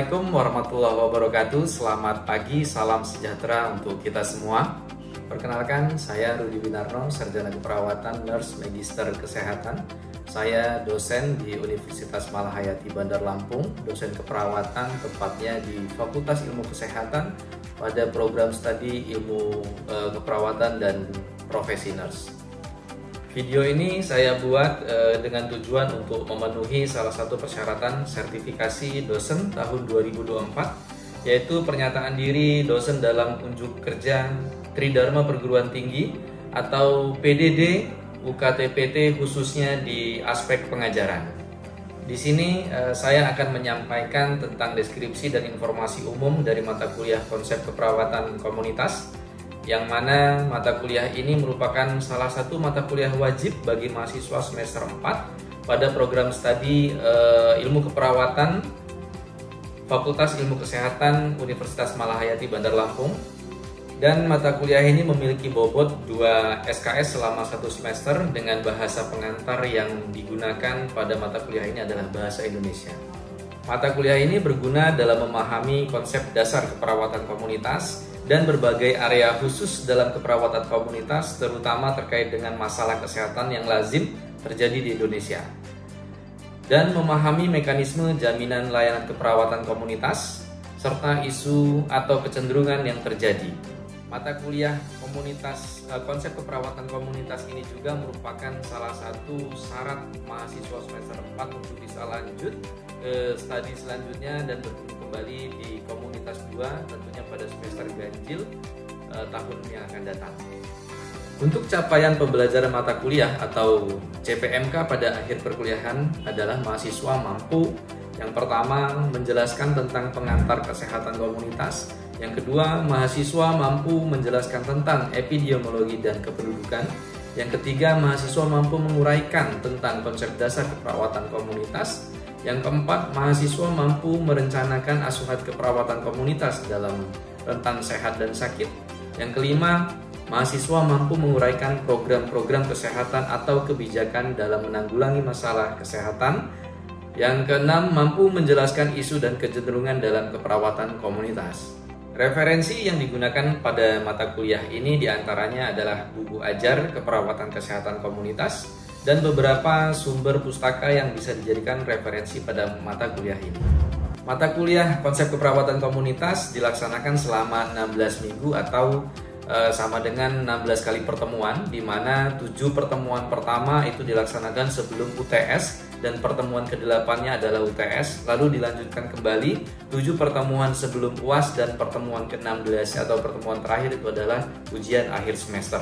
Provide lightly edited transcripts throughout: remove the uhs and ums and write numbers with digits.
Assalamualaikum warahmatullahi wabarakatuh. Selamat pagi, salam sejahtera untuk kita semua. Perkenalkan, saya Rudi Winarno, Sarjana Keperawatan, Nurse Magister Kesehatan. Saya dosen di Universitas Malahayati Bandar Lampung, dosen keperawatan tepatnya di Fakultas Ilmu Kesehatan pada program studi Ilmu Keperawatan dan Profesi Nurse. Video ini saya buat dengan tujuan untuk memenuhi salah satu persyaratan sertifikasi dosen tahun 2024, yaitu pernyataan diri dosen dalam unjuk kerja Tridharma Perguruan Tinggi atau PDD UKT-PT khususnya di aspek pengajaran. Di sini saya akan menyampaikan tentang deskripsi dan informasi umum dari mata kuliah konsep keperawatan komunitas, yang mana mata kuliah ini merupakan salah satu mata kuliah wajib bagi mahasiswa semester 4 pada program studi Ilmu Keperawatan Fakultas Ilmu Kesehatan Universitas Malahayati Bandar Lampung. Dan mata kuliah ini memiliki bobot 2 SKS selama 1 semester dengan bahasa pengantar yang digunakan pada mata kuliah ini adalah bahasa Indonesia. Mata kuliah ini berguna dalam memahami konsep dasar keperawatan komunitas dan berbagai area khusus dalam keperawatan komunitas, terutama terkait dengan masalah kesehatan yang lazim terjadi di Indonesia, dan memahami mekanisme jaminan layanan keperawatan komunitas serta isu atau kecenderungan yang terjadi. Mata kuliah konsep keperawatan komunitas ini juga merupakan salah satu syarat mahasiswa semester 4 untuk bisa lanjut ke studi selanjutnya dan bertemu kembali di komunitas 2 tentunya pada semester ganjil tahun yang akan datang. Untuk capaian pembelajaran mata kuliah atau CPMK pada akhir perkuliahan adalah mahasiswa mampu yang pertama menjelaskan tentang pengantar kesehatan komunitas, yang kedua mahasiswa mampu menjelaskan tentang epidemiologi dan kependudukan, yang ketiga mahasiswa mampu menguraikan tentang konsep dasar keperawatan komunitas, yang keempat mahasiswa mampu merencanakan asuhan keperawatan komunitas dalam rentang sehat dan sakit, yang kelima mahasiswa mampu menguraikan program-program kesehatan atau kebijakan dalam menanggulangi masalah kesehatan, yang keenam mampu menjelaskan isu dan kecenderungan dalam keperawatan komunitas. Referensi yang digunakan pada mata kuliah ini diantaranya adalah buku ajar keperawatan kesehatan komunitas dan beberapa sumber pustaka yang bisa dijadikan referensi pada mata kuliah ini. Mata kuliah konsep keperawatan komunitas dilaksanakan selama 16 minggu atau sama dengan 16 kali pertemuan, di mana 7 pertemuan pertama itu dilaksanakan sebelum UTS dan pertemuan ke-8-nya adalah UTS, lalu dilanjutkan kembali 7 pertemuan sebelum UAS dan pertemuan ke-16 atau pertemuan terakhir itu adalah ujian akhir semester.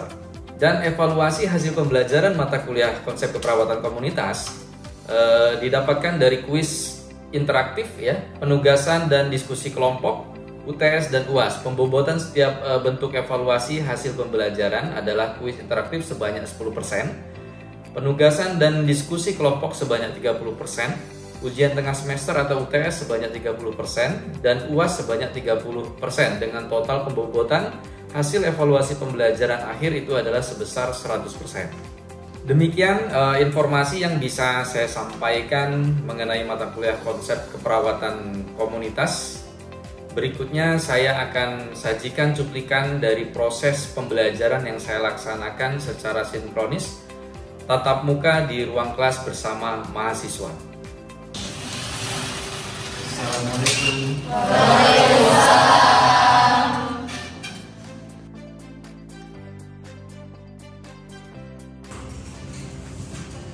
Dan evaluasi hasil pembelajaran mata kuliah konsep keperawatan komunitas didapatkan dari kuis interaktif ya, penugasan dan diskusi kelompok, UTS dan UAS. Pembobotan setiap bentuk evaluasi hasil pembelajaran adalah kuis interaktif sebanyak 10%, penugasan dan diskusi kelompok sebanyak 30%, ujian tengah semester atau UTS sebanyak 30%, dan UAS sebanyak 30%, dengan total pembobotan hasil evaluasi pembelajaran akhir itu adalah sebesar 100%. Demikian informasi yang bisa saya sampaikan mengenai mata kuliah konsep keperawatan komunitas. Berikutnya saya akan sajikan cuplikan dari proses pembelajaran yang saya laksanakan secara sinkronis tatap muka di ruang kelas bersama mahasiswa. Assalamualaikum. Waalaikumsalam.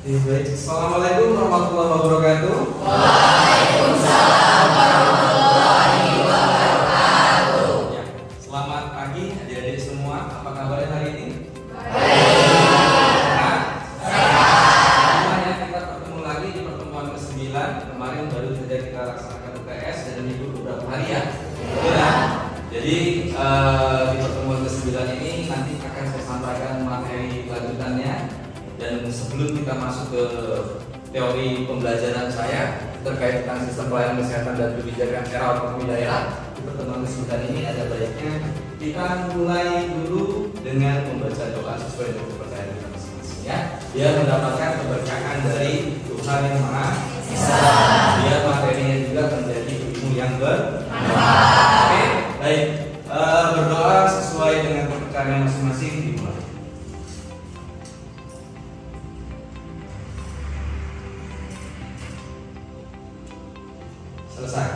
Baik, Assalamualaikum warahmatullahi wabarakatuh. Waalaikumsalam warahmatullahi wabarakatuh. Ya, selamat pagi adik-adik semua. Apa kabarnya hari ini? Baik. Semuanya kita bertemu lagi di pertemuan ke-9. Kemarin baru saja kita laksanakan UTS dan libur beberapa hari ya. Jadi di pertemuan ke-9 ini nanti akan saya sampaikan materi lanjutannya. Dan sebelum kita masuk ke teori pembelajaran saya terkait tentang sistem pelayanan kesehatan dan kebijakan era otonomi daerah, di pertemuan ke-9 ini ada baiknya kita mulai dulu dengan membaca doa sesuai dengan kepercayaan kita masing-masing ya. Dia mendapatkan keberkahan dari Tuhan Yang Maha Esa. Biar materinya juga menjadi ilmu yang sesuai dengan kepercayaan masing-masing dimulai. Selesai.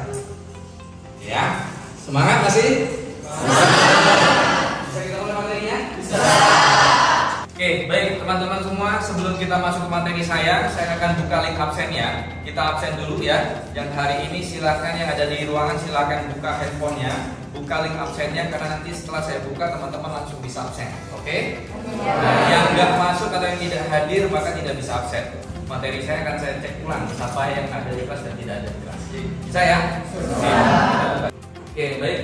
Ya, semangat masih? Bisa kita mulai materinya? Bisa. Oke, baik teman-teman semua, sebelum kita masuk ke materi saya akan buka link absennya. Kita absen dulu ya. Yang hari ini silakan yang ada di ruangan silakan buka handphonenya, buka link absennya, karena nanti setelah saya buka teman-teman langsung bisa absen. Oke? Nah, yang nggak masuk atau yang tidak hadir maka tidak bisa absen. Materi saya akan saya cek ulang siapa yang ada di kelas dan tidak ada di kelas. Bisa ya? Oke, baik.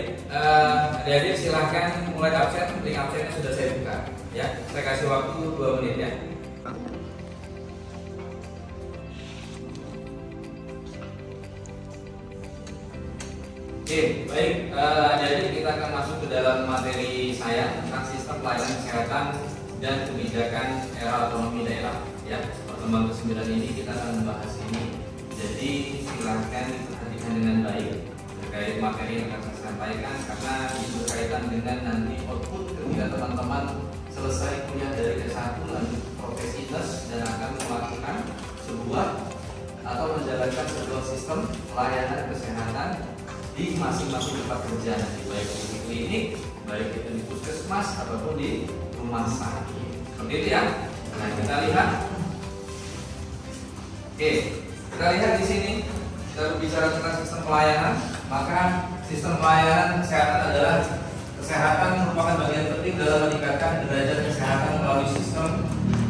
Adik-adik silahkan mulai absen. Link absennya sudah saya buka. Ya, saya kasih waktu 2 menit ya. Oke, baik. Adik-adik kita akan masuk ke dalam materi saya tentang sistem pelayanan kesehatan dan kebijakan era otonomi daerah. Ya, pertemuan ke-9 ini kita akan membahas ini. Jadi silahkan perhatikan dengan baik terkait materi yang akan saya sampaikan, karena itu berkaitan dengan nanti output ketika teman-teman selesai kuliah dari S1 lanjut profesi nurse dan akan melakukan sebuah atau menjalankan sebuah sistem pelayanan kesehatan di masing-masing tempat kerja, baik di klinik, baik itu di puskesmas ataupun di rumah sakit. Seperti itu ya. Nah, kita lihat. Oke, kita lihat di sini. Kita berbicara tentang sistem pelayanan, maka sistem pelayanan kesehatan adalah kesehatan merupakan bagian penting dalam meningkatkan derajat kesehatan melalui sistem.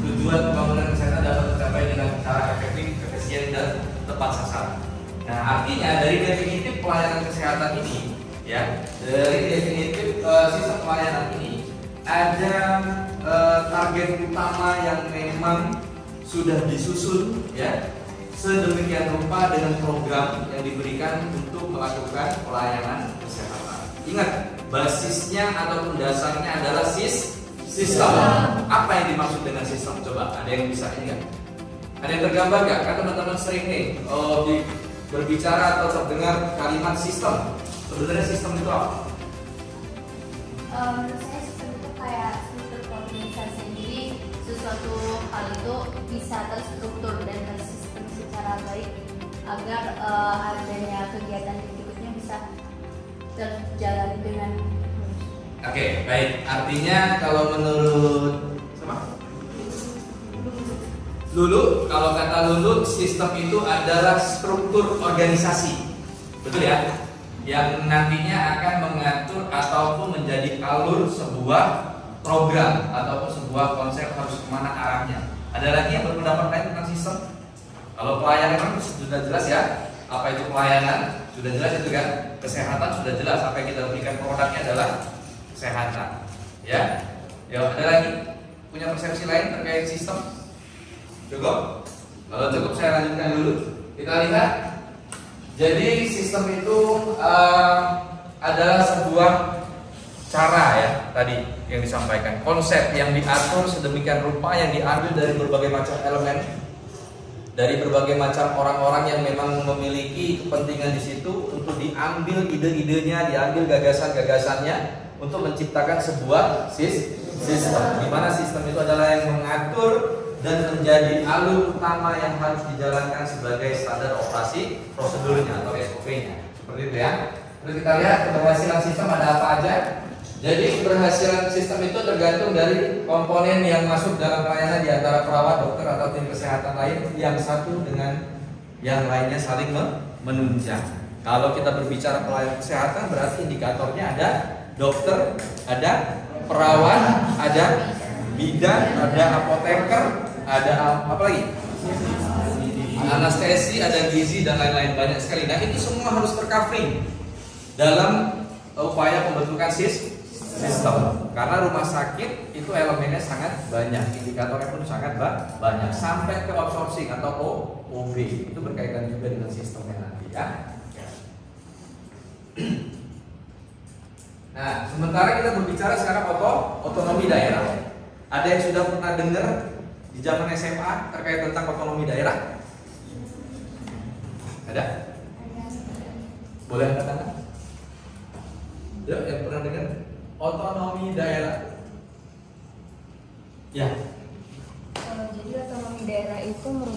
Tujuan pembangunan kesehatan dapat tercapai dengan cara efektif, efisien, dan tepat sasaran. Nah, artinya dari definitif pelayanan kesehatan ini, ya, dari definitif sistem pelayanan ini ada target utama yang memang sudah disusun, ya, sedemikian rupa dengan program yang diberikan untuk melakukan pelayanan kesehatan. Ingat, basisnya ataupun dasarnya adalah sistem. Apa yang dimaksud dengan sistem? Coba, ada yang bisa ini nggak? Ada yang tergambar nggak? Kan teman-teman sering nih berbicara atau terdengar kalimat sistem. Sebenarnya sistem itu apa? Menurut saya sistem itu kayak struktur organisasi. Jadi sesuatu hal itu bisa terstruktur dan tersistem secara baik agar adanya kegiatan berikutnya bisa terjalani dengan mulus. Oke, baik. Artinya kalau menurut Lulu, kalau kata Lulu, sistem itu adalah struktur organisasi, betul ya? Yang nantinya akan mengatur ataupun menjadi alur sebuah program ataupun sebuah konsep harus kemana arahnya. Ada lagi yang berpendapat lain tentang sistem? Kalau pelayanan kan sudah jelas ya, apa itu pelayanan? Sudah jelas itu kan? Kesehatan sudah jelas, apa yang kita berikan produknya adalah kesehatan. Ya, ada lagi punya persepsi lain terkait sistem? Cukup? Kalau cukup saya lanjutkan dulu. Kita lihat. Jadi sistem itu adalah sebuah cara ya tadi yang disampaikan, konsep yang diatur sedemikian rupa yang diambil dari berbagai macam elemen, dari berbagai macam orang-orang yang memang memiliki kepentingan di situ untuk diambil ide-idenya, diambil gagasan-gagasannya untuk menciptakan sebuah sistem. Di mana sistem itu adalah yang mengatur dan menjadi alur utama yang harus dijalankan sebagai standar operasi prosedurnya atau SOP-nya. Seperti itu ya. Terus kita lihat keberhasilan sistem ada apa aja. Jadi keberhasilan sistem itu tergantung dari komponen yang masuk dalam pelayanan di antara perawat, dokter atau tim kesehatan lain, yang satu dengan yang lainnya saling menunjang. Kalau kita berbicara pelayanan kesehatan berarti indikatornya ada dokter, ada perawat, ada bidan, ada apoteker, ada apa lagi? Anestesi, ada gizi dan lain-lain, banyak sekali. Nah, itu semua harus tercovering dalam upaya pembentukan sistem. Karena rumah sakit itu elemennya sangat banyak, indikatornya pun sangat banyak, sampai ke outsourcing atau OB. Itu berkaitan juga dengan sistemnya nanti ya. Nah, sementara kita berbicara sekarang otonomi daerah. Ada yang sudah pernah dengar di zaman SMA terkait tentang otonomi daerah? Ada? Boleh angkat tangan? Ya, yang pernah dengar? Otonomi daerah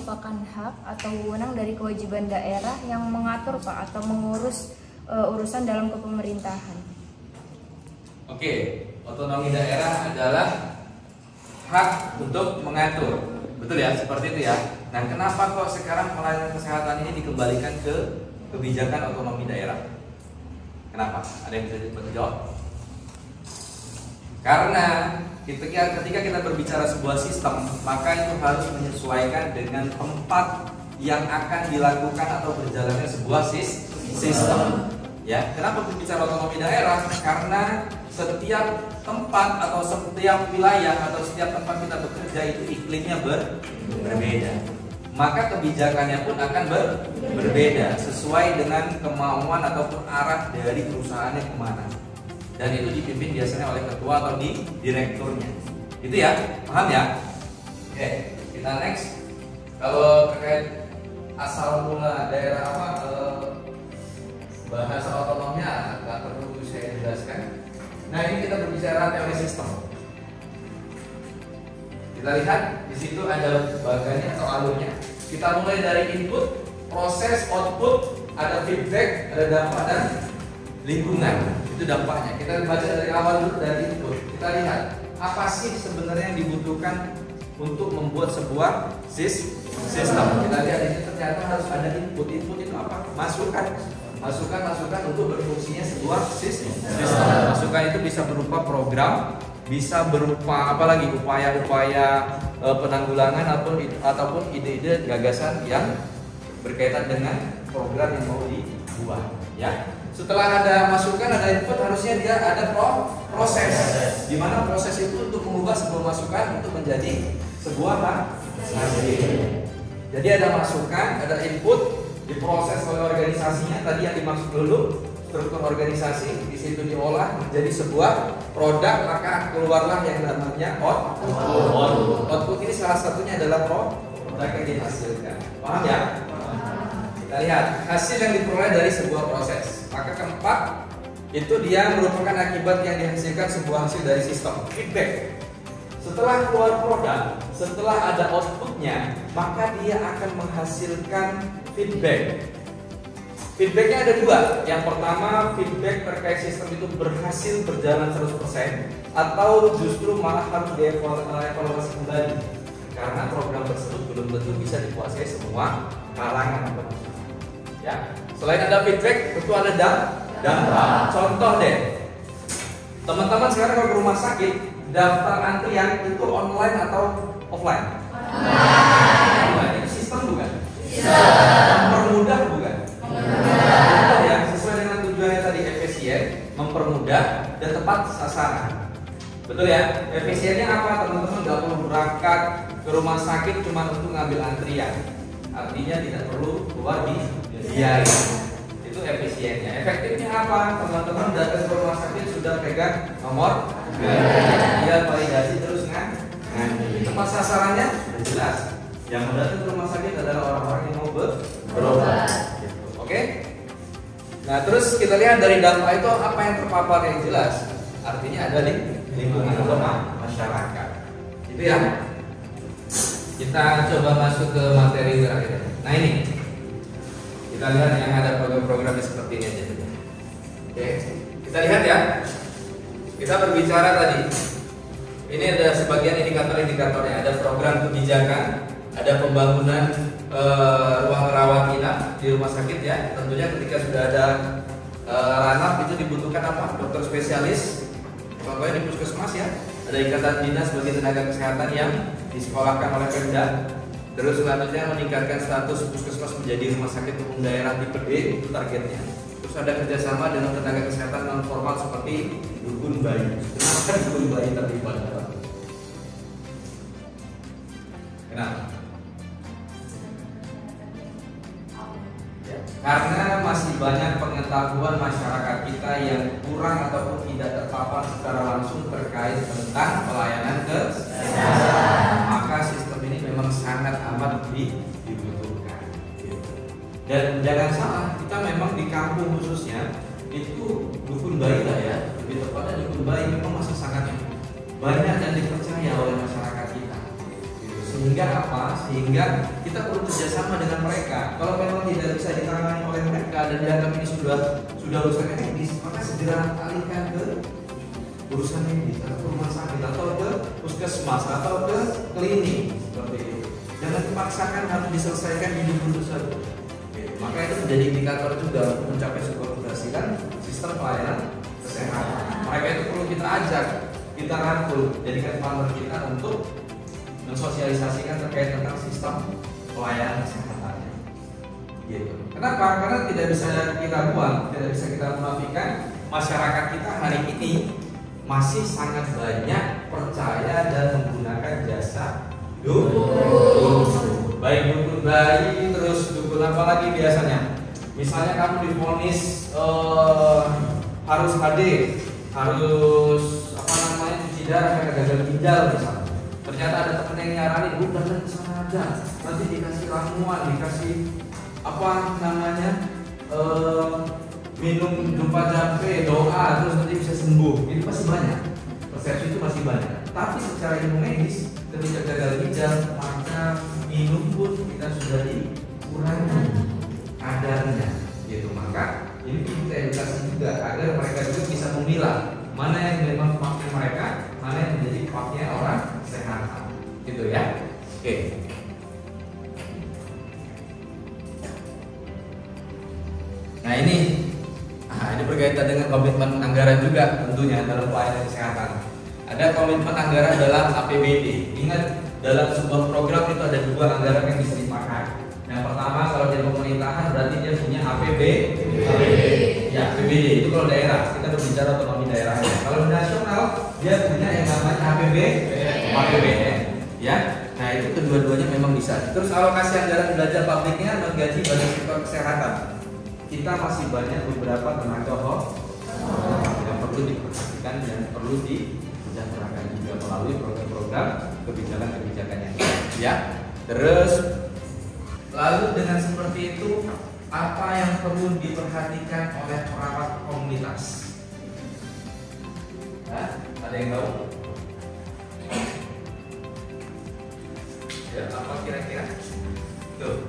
merupakan hak atau wewenang dari kewajiban daerah yang mengatur Pak atau mengurus urusan dalam kepemerintahan. Oke, otonomi daerah adalah hak untuk mengatur. Betul ya, seperti itu ya. Nah, kenapa kok sekarang pelayanan kesehatan ini dikembalikan ke kebijakan otonomi daerah? Kenapa? Ada yang bisa dijawab? Karena ketika kita berbicara sebuah sistem, maka itu harus menyesuaikan dengan tempat yang akan dilakukan atau berjalannya sebuah sistem. Ya, kenapa berbicara otonomi daerah? Karena setiap tempat atau setiap wilayah atau setiap tempat kita bekerja itu iklimnya berbeda. Maka kebijakannya pun akan berbeda sesuai dengan kemauan ataupun arah dari perusahaannya kemana. Dan itu dipimpin biasanya oleh ketua atau di direkturnya. Itu ya, paham ya? Oke, kita next. Kalau terkait asal mula daerah apa, bahasa otonomnya nggak perlu saya jelaskan. Nah, ini kita berbicara teori sistem. Kita lihat di situ ada bagannya atau alurnya. Kita mulai dari input, proses, output, ada feedback, ada dampak dan lingkungan. Itu dampaknya. Kita baca dari awal dulu, dari input. Kita lihat apa sih sebenarnya yang dibutuhkan untuk membuat sebuah sistem. Kita lihat ini ternyata harus ada input. Input itu apa? Masukan untuk berfungsinya sebuah sistem. Masukan itu bisa berupa program, bisa berupa apalagi upaya-upaya penanggulangan ataupun ide-ide gagasan yang berkaitan dengan program yang mau dibuat. Ya. Setelah ada masukan, ada input, harusnya dia ada proses. Di mana proses itu untuk mengubah sebuah masukan untuk menjadi sebuah hasil. Jadi ada masukan, ada input, diproses oleh organisasinya. Tadi yang dimaksud dulu struktur organisasi, di situ diolah menjadi sebuah produk, maka keluarlah yang namanya output. Output ini salah satunya adalah produk yang dihasilkan. Paham ya? Kita lihat hasil yang diperoleh dari sebuah proses. Maka keempat, itu dia merupakan akibat yang dihasilkan sebuah hasil dari sistem. Feedback. Setelah keluar produk, setelah ada outputnya, maka dia akan menghasilkan feedback. Feedbacknya ada dua. Yang pertama, feedback terkait sistem itu berhasil berjalan 100% atau justru malah harus dievaluasi kembali karena program tersebut belum tentu bisa dikuasai semua kalangan. Ya. Selain ada feedback, tentu ada dampak. Contoh deh, teman-teman sekarang kalau ke rumah sakit, daftar antrian itu online atau offline? Online. Itu sistem bukan? Mempermudah bukan? Mempermudah ya, sesuai dengan tujuannya tadi, efisien, mempermudah dan tepat sasaran. Betul ya? Efisiennya apa? Teman-teman nggak perlu berangkat ke rumah sakit cuma untuk ngambil antrian. Artinya tidak perlu keluar biaya. Itu efisiennya. Efektifnya apa? Teman-teman datang ke rumah sakit sudah pegang nomor, dia validasi terus ngantri. Tempat sasarannya sudah jelas. Yang mau datang ke rumah sakit adalah orang-orang yang mau berobat. Oke? Nah, terus kita lihat dari dampak itu apa yang terpapar yang jelas. Artinya ada lingkungan masyarakat. Itu ya. Kita coba masuk ke materi terakhir. Nah, ini kita lihat yang ada program-programnya seperti ini aja. Oke, kita lihat ya. Kita berbicara tadi. Ini ada sebagian indikator-indikatornya. Ada program kebijakan, ada pembangunan ruang rawat inap di rumah sakit ya. Tentunya ketika sudah ada ranah itu dibutuhkan apa? Dokter spesialis. Contohnya di puskesmas ya. Ada ikatan dinas bagi tenaga kesehatan yang disekolahkan oleh Pemda. Terus selanjutnya meningkatkan status puskesmas menjadi rumah sakit umum daerah tipe D, itu targetnya. Terus ada kerjasama dengan tenaga kesehatan non formal seperti dukun bayi. Kenapa dukun bayi terlibat? Kenapa? Ya, karena masih banyak pengetahuan masyarakat kita yang kurang ataupun tidak terpapar secara langsung terkait tentang pelayanan kesehatan. Maka sistem ini memang sangat amat dibutuhkan. Dan jangan salah, kita memang di kampung khususnya itu dukun bayi lah ya, lebih tepatnya dukun bayi memang masih sangat banyak yang dipercaya oleh masyarakat kita. Sehingga apa? Sehingga kita perlu kerjasama dengan mereka. Kalau memang tidak bisa ditangani oleh mereka dan dianggap ini sudah urusan medis, maka segera alihkan ke urusan medis atau ke rumah sakit atau ke puskesmas atau ke klinik seperti itu. Jangan dipaksakan harus diselesaikan di dulu saja. Maka itu menjadi indikator juga untuk mencapai sebuah keberhasilan sistem pelayanan kesehatan. Mereka itu perlu kita ajak, kita rangkul, jadikan partner kita untuk mensosialisasikan terkait tentang sistem pelayanan kesehatan. Gitu. Kenapa? Karena tidak bisa kita buang, tidak bisa kita menafikan masyarakat kita hari ini masih sangat banyak percaya dan menggunakan jasa dukun. Baik dukun bayi, terus dukun apa lagi biasanya? Misalnya kamu divonis harus hadir, harus cuci darah karena gagal ginjal misalnya. Ternyata ada temen yang nyaranin, udah ke sana aja, nanti dikasih ramuan, dikasih minum jumpa jampe, doa, terus nanti bisa sembuh. Itu masih banyak, persepsi itu masih banyak. Tapi secara ilmu medis, ketika gagal ginjal, maka minum pun kita sudah dikurangi kadarnya, gitu. Maka ini kita edukasi juga agar mereka juga bisa memilah mana yang memang paknya mereka, mana yang menjadi paknya orang kesehatan, gitu ya. Oke. Nah ini berkaitan dengan komitmen anggaran juga tentunya dalam pelayanan kesehatan. Ada komitmen anggaran dalam APBD. Ingat, dalam sebuah program itu ada dua anggaran yang bisa dipakai. Yang pertama kalau di pemerintahan berarti dia punya APBD. Ya, APBD itu kalau daerah, kita berbicara otonomi daerahnya. Kalau nasional dia punya yang namanya APBN. Ya, nah itu kedua-duanya memang bisa. Terus alokasi anggaran belanja publiknya menggaji pada sektor kesehatan. Kita masih banyak beberapa tenaga yang perlu diperhatikan dan perlu disejahterakan juga melalui program-program kebijakan-kebijakan yang ya. Terus lalu dengan seperti itu, apa yang perlu diperhatikan oleh perawat komunitas? Ada yang tahu? Ya, apa kira-kira? Tuh,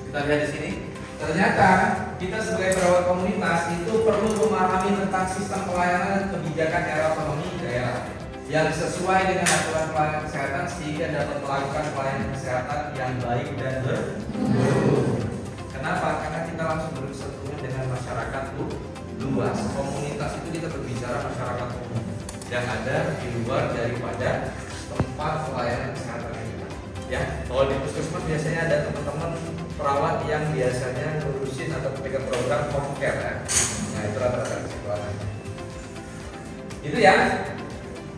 kita lihat di sini. Ternyata kita sebagai perawat komunitas itu perlu memahami tentang sistem pelayanan dan kebijakan era otonomi daerah yang sesuai dengan aturan pelayanan kesehatan sehingga dapat melakukan pelayanan kesehatan yang baik dan bermutu. Kenapa? Karena kita langsung bersentuhan dengan masyarakat luas. Komunitas itu kita berbicara masyarakat umum yang ada di luar daripada tempat pelayanan kesehatan kita. Ya, kalau di puskesmas biasanya ada teman-teman perawat yang biasanya ngurusin atau ketika program home care ya. Nah itu rata-rata kesimpulannya. Itu ya,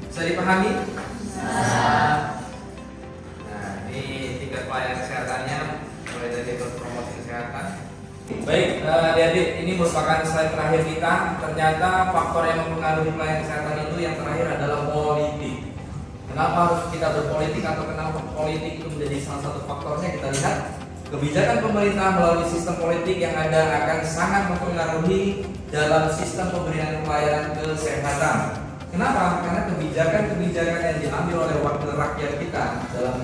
bisa dipahami? Nah ini tingkat pelayanan kesehatannya mulai dari promosi kesehatan. Baik, adik-adik, ini merupakan slide terakhir kita. Ternyata faktor yang mempengaruhi pelayanan kesehatan itu yang terakhir adalah politik. Kenapa harus kita berpolitik atau kenapa politik itu menjadi salah satu faktornya? Kita lihat. Kebijakan pemerintah melalui sistem politik yang ada akan sangat mempengaruhi dalam sistem pemberian pelayanan kesehatan. Kenapa? Karena kebijakan-kebijakan yang diambil oleh wakil rakyat kita dalam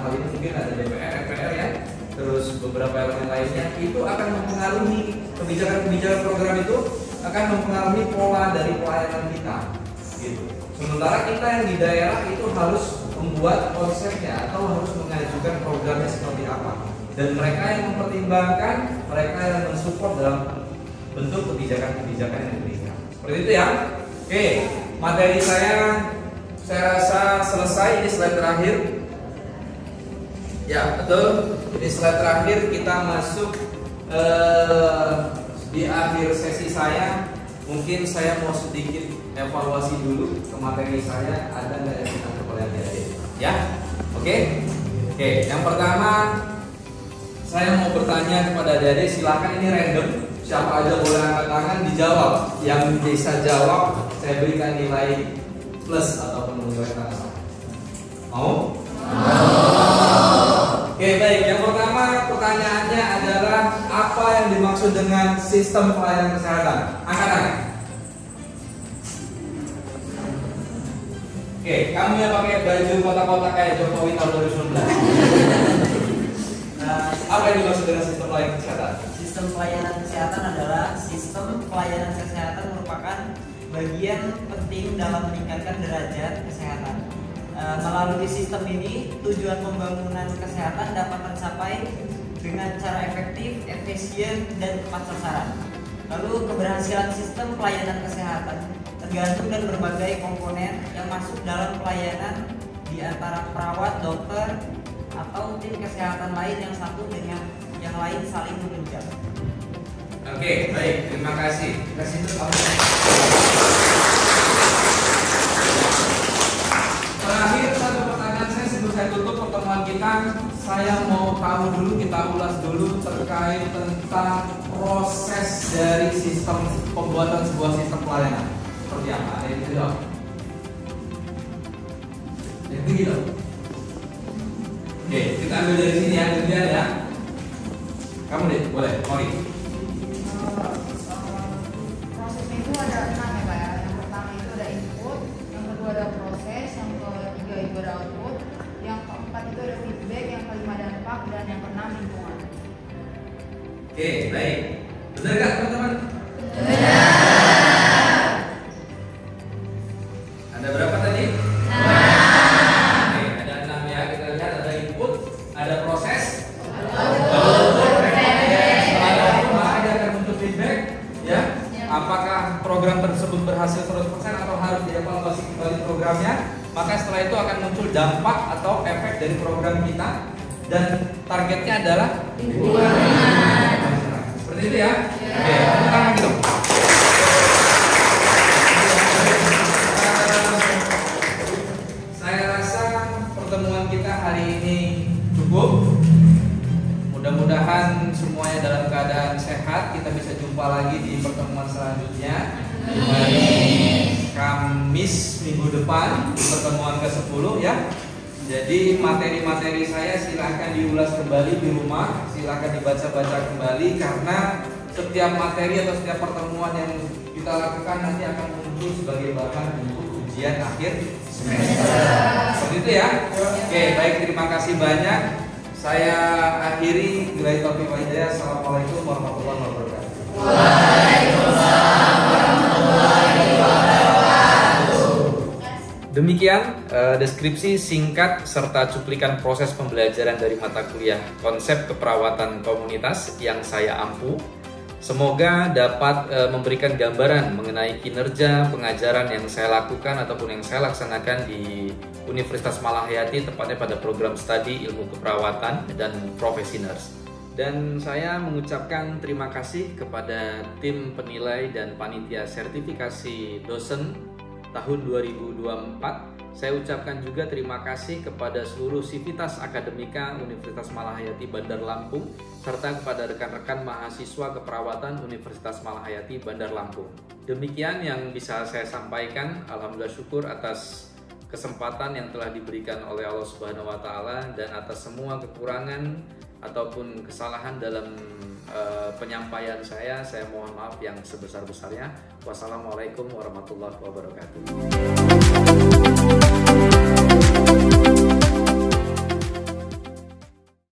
hal ini mungkin ada DPR, MPR ya, terus beberapa elemen lainnya itu akan mempengaruhi kebijakan-kebijakan program itu akan mempengaruhi pola dari pelayanan kita. Gitu. Sementara kita yang di daerah itu harus membuat konsepnya atau harus mengajukan programnya seperti apa. Dan mereka yang mempertimbangkan, mereka yang mensupport dalam bentuk kebijakan-kebijakan yang diberikan. Seperti itu ya. Oke, materi saya rasa selesai. Ini slide terakhir. Ya betul. Ini slide terakhir. Kita masuk di akhir sesi saya. Mungkin saya mau sedikit evaluasi dulu ke materi saya. Ada nggak yang ditangkap oleh adik-adik? Ya, oke. Yang pertama. Saya mau bertanya kepada adik-adik, silakan ini random, siapa aja boleh angkat tangan dijawab. Yang bisa jawab, saya berikan nilai plus ataupun nilai tambah. Mau? Oke, baik. Yang pertama pertanyaannya adalah apa yang dimaksud dengan sistem pelayanan kesehatan? Angkat tangan. Oke, kamu yang pakai baju kotak-kotak kayak Jokowi tahun 2019. Apa yang dimaksud dengan sistem pelayanan kesehatan? Sistem pelayanan kesehatan adalah sistem pelayanan kesehatan merupakan bagian penting dalam meningkatkan derajat kesehatan. Melalui sistem ini, tujuan pembangunan kesehatan dapat tercapai dengan cara efektif, efisien, dan tepat sasaran. Lalu keberhasilan sistem pelayanan kesehatan tergantung dari berbagai komponen yang masuk dalam pelayanan, di antara perawat, dokter, atau tim kesehatan lain yang satu dengan yang lain saling menunjang. Oke, baik, terima kasih. Kasih itu apa? Terakhir satu pertanyaan saya sebelum saya tutup pertemuan kita, saya mau tahu dulu, kita ulas dulu terkait tentang proses dari sistem pembuatan sebuah sistem pelayanan. Seperti apa? Ada yang gitu dong? Yang tinggi dong? Oke, kita ambil dari sini ya, kemudian ya. Kamu deh, boleh, Mori. Prosesnya itu ada 6 ya Pak ya. Yang pertama itu ada input, yang kedua ada proses, yang ketiga itu ada output, yang keempat itu ada feedback, yang kelima dampak, dan yang keenam lingkungan. Oke, baik. Benar nggak teman-teman? Ada berapa tadi? 6. Oke, ada 6 ya. Kita lihat ada input, ada proses, maka akan muncul feedback, ya. Apakah program tersebut berhasil 100% atau harus dievaluasi kembali programnya? Maka setelah itu akan muncul dampak atau efek dari program kita, dan targetnya adalah lingkungan. Seperti itu ya. Oke, tepuk tangan gitu. Saya rasa pertemuan kita hari ini cukup. Mudah-mudahan semuanya dalam keadaan sehat. Kita bisa jumpa lagi di pertemuan selanjutnya. Hari Kamis minggu depan di pertemuan ke-10 ya. Jadi materi-materi saya silahkan diulas kembali di rumah, silahkan dibaca-baca kembali, karena setiap materi atau setiap pertemuan yang kita lakukan nanti akan muncul sebagai bahan untuk ujian akhir semester. Seperti itu ya. Oke, baik, terima kasih banyak. Saya akhiri, billahi taufiq wal hidayah. Assalamualaikum warahmatullahi wabarakatuh. Waalaikumsalam warahmatullahi wabarakatuh. Demikian deskripsi singkat serta cuplikan proses pembelajaran dari mata kuliah konsep keperawatan komunitas yang saya ampu. Semoga dapat memberikan gambaran mengenai kinerja pengajaran yang saya lakukan ataupun yang saya laksanakan di Universitas Malahayati, tepatnya pada program studi ilmu keperawatan dan profesi nurse. Dan saya mengucapkan terima kasih kepada tim penilai dan panitia sertifikasi dosen tahun 2024. Saya ucapkan juga terima kasih kepada seluruh sivitas akademika Universitas Malahayati Bandar Lampung, serta kepada rekan-rekan mahasiswa keperawatan Universitas Malahayati Bandar Lampung. Demikian yang bisa saya sampaikan. Alhamdulillah, syukur atas kesempatan yang telah diberikan oleh Allah Subhanahu wa Ta'ala, dan atas semua kekurangan ataupun kesalahan dalam penyampaian saya mohon maaf yang sebesar-besarnya. Wassalamualaikum warahmatullahi wabarakatuh.